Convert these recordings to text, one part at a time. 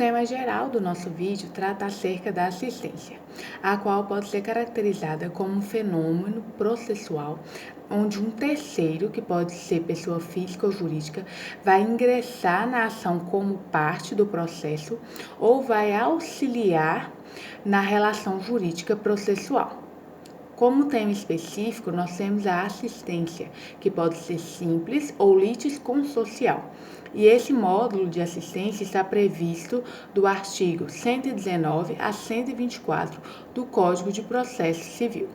tema geral do nosso vídeo trata acerca da assistência, a qual pode ser caracterizada como um fenômeno processual onde um terceiro, que pode ser pessoa física ou jurídica, vai ingressar na ação como parte do processo ou vai auxiliar na relação jurídica processual. Como tema específico, nós temos a assistência, que pode ser simples ou litisconsocial. E esse módulo de assistência está previsto do artigo 119 a 124 do Código de Processo Civil.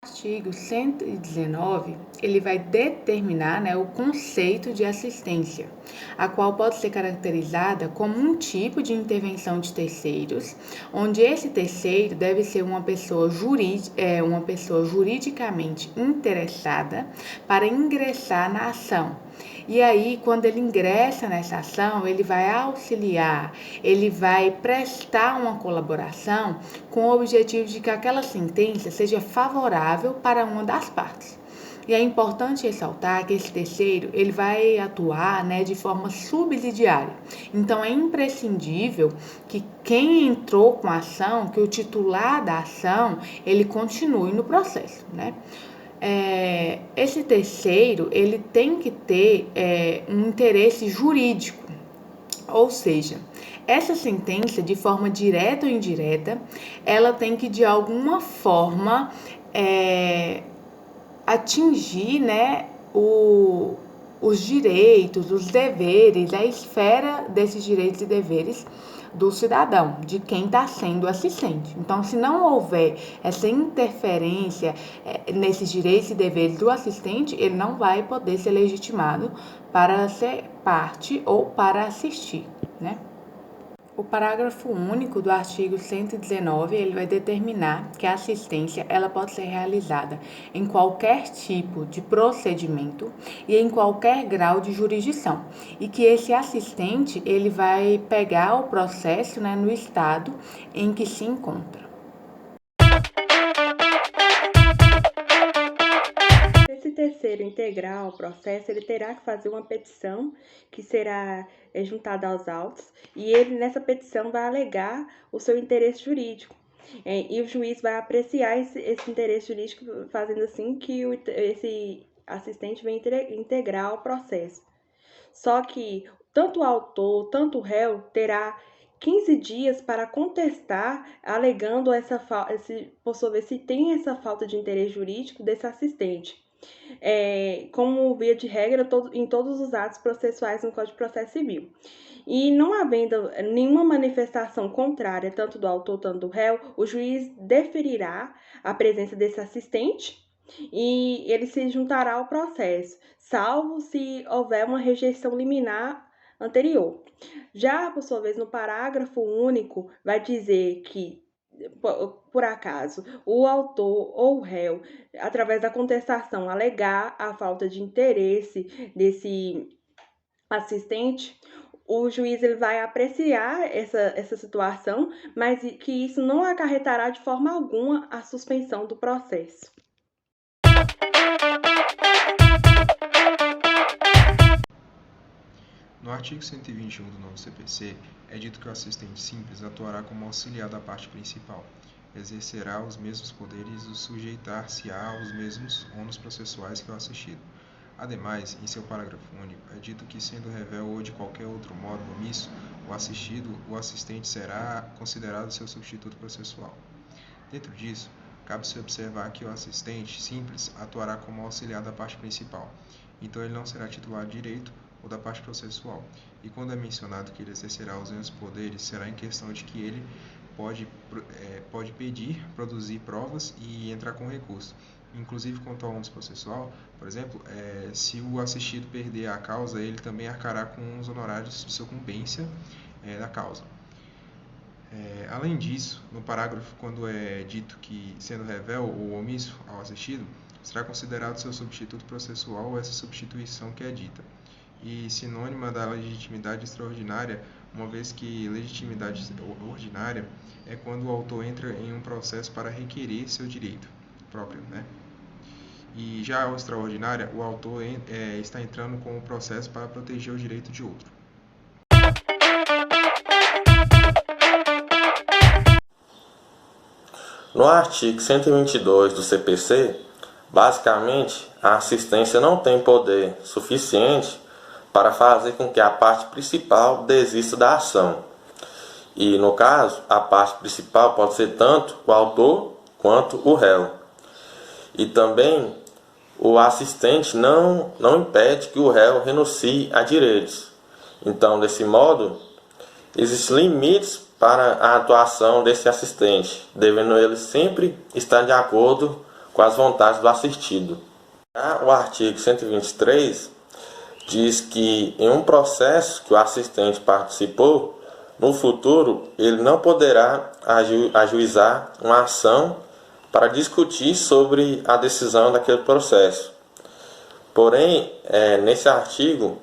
O artigo 119, ele vai determinar, o conceito de assistência, a qual pode ser caracterizada como um tipo de intervenção de terceiros, onde esse terceiro deve ser uma pessoa juridicamente interessada para ingressar na ação. E aí, quando ele ingressa nessa ação, ele vai auxiliar, ele vai prestar uma colaboração com o objetivo de que aquela sentença seja favorável para uma das partes. E é importante ressaltar que esse terceiro, ele vai atuar, de forma subsidiária. Então, é imprescindível que quem entrou com a ação, que o titular da ação, ele continue no processo, Esse terceiro, ele tem que ter um interesse jurídico, ou seja, essa sentença, de forma direta ou indireta, ela tem que, de alguma forma, atingir, os direitos, os deveres, a esfera desses direitos e deveres do cidadão, de quem está sendo assistente. Então, se não houver essa interferência nesses direitos e deveres do assistente, ele não vai poder ser legitimado para ser parte ou para assistir, O parágrafo único do artigo 119, ele vai determinar que a assistência ela pode ser realizada em qualquer tipo de procedimento e em qualquer grau de jurisdição, e que esse assistente ele vai pegar o processo, no estado em que se encontra. Esse terceiro integrar o processo, ele terá que fazer uma petição que será juntada aos autos, e ele nessa petição vai alegar o seu interesse jurídico. E o juiz vai apreciar esse interesse jurídico, fazendo assim que esse assistente venha integrar o processo. Só que tanto o autor, tanto o réu terá 15 dias para contestar, alegando por sua vez, se tem essa falta de interesse jurídico desse assistente. Como via de regra em todos os atos processuais no Código de Processo Civil. E não havendo nenhuma manifestação contrária, tanto do autor, tanto do réu, o juiz deferirá a presença desse assistente e ele se juntará ao processo, salvo se houver uma rejeição liminar anterior. Já, por sua vez, no parágrafo único, vai dizer que, por acaso, o autor ou o réu, através da contestação, alegar a falta de interesse desse assistente, o juiz ele vai apreciar essa situação, mas que isso não acarretará de forma alguma a suspensão do processo. No artigo 121 do novo CPC, é dito que o assistente simples atuará como auxiliar da parte principal, exercerá os mesmos poderes e sujeitar-se-á aos mesmos ônus processuais que o assistido. Ademais, em seu parágrafo único, é dito que, sendo revel ou de qualquer outro modo omisso, o assistente será considerado seu substituto processual. Dentro disso, cabe-se observar que o assistente simples atuará como auxiliar da parte principal, então ele não será titular de direito ou da parte processual, e quando é mencionado que ele exercerá os mesmos poderes, será em questão de que ele pode pedir, produzir provas e entrar com recurso. Inclusive, quanto ao ônus processual, por exemplo, se o assistido perder a causa, ele também arcará com os honorários de sucumbência da causa. Além disso, no parágrafo, quando é dito que, sendo revel ou omisso ao assistido, será considerado seu substituto processual essa substituição que é dita, e sinônima da legitimidade extraordinária, uma vez que legitimidade ordinária é quando o autor entra em um processo para requerer seu direito próprio, E já a extraordinária, o autor está entrando com o processo para proteger o direito de outro. No artigo 122 do CPC, basicamente, a assistência não tem poder suficiente para fazer com que a parte principal desista da ação. E, no caso, a parte principal pode ser tanto o autor quanto o réu. E também, o assistente não impede que o réu renuncie a direitos. Então, desse modo, existem limites para a atuação desse assistente, devendo ele sempre estar de acordo com as vontades do assistido. Já o artigo 123 diz que em um processo que o assistente participou, no futuro ele não poderá ajuizar uma ação para discutir sobre a decisão daquele processo. Porém, nesse artigo,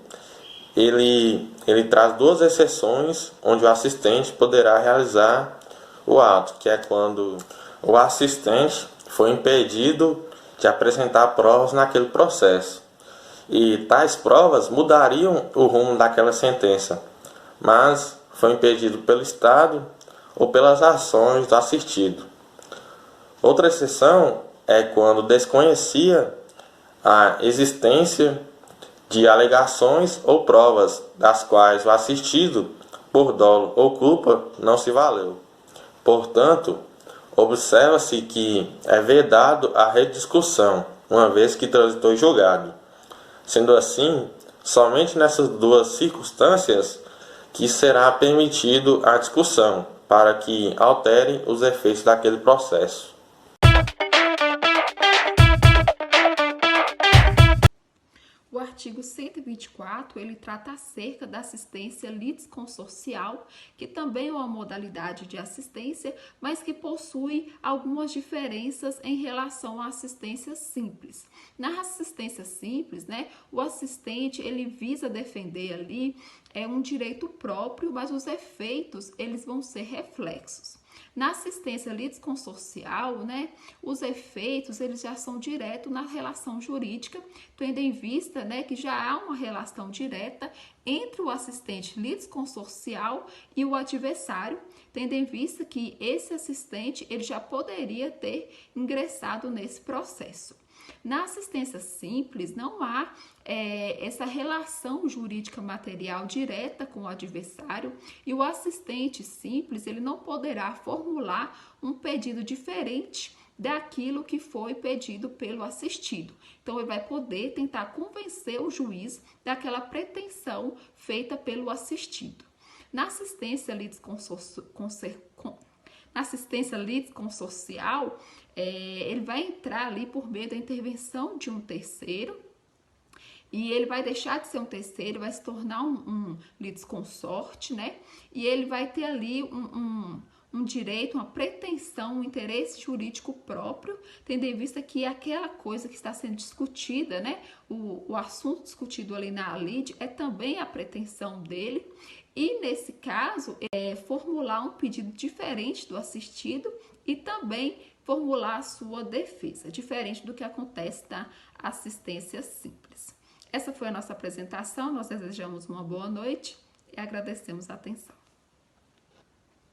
ele traz duas exceções onde o assistente poderá realizar o ato, que é quando o assistente foi impedido de apresentar provas naquele processo. E tais provas mudariam o rumo daquela sentença, mas foi impedido pelo Estado ou pelas ações do assistido. Outra exceção é quando desconhecia a existência de alegações ou provas das quais o assistido, por dolo ou culpa, não se valeu. Portanto, observa-se que é vedado a rediscussão, uma vez que transitou em julgado. Sendo assim, somente nessas duas circunstâncias que será permitido a discussão, para que altere os efeitos daquele processo. O artigo 124, ele trata acerca da assistência litisconsorcial, que também é uma modalidade de assistência, mas que possui algumas diferenças em relação à assistência simples. Na assistência simples, o assistente, ele visa defender ali um direito próprio, mas os efeitos, eles vão ser reflexos. Na assistência litisconsorcial, os efeitos eles já são diretos na relação jurídica, tendo em vista que já há uma relação direta entre o assistente litisconsorcial e o adversário, tendo em vista que esse assistente ele já poderia ter ingressado nesse processo. Na assistência simples, não há essa relação jurídica material direta com o adversário e o assistente simples ele não poderá formular um pedido diferente daquilo que foi pedido pelo assistido. Então, ele vai poder tentar convencer o juiz daquela pretensão feita pelo assistido. Na assistência litisconsorcial, ele vai entrar ali por meio da intervenção de um terceiro e ele vai deixar de ser um terceiro, vai se tornar um litisconsorte, e ele vai ter ali um direito, uma pretensão, um interesse jurídico próprio, tendo em vista que aquela coisa que está sendo discutida, o assunto discutido ali na lide é também a pretensão dele, e nesse caso, formular um pedido diferente do assistido e também formular a sua defesa, diferente do que acontece na assistência simples. Essa foi a nossa apresentação, nós desejamos uma boa noite e agradecemos a atenção.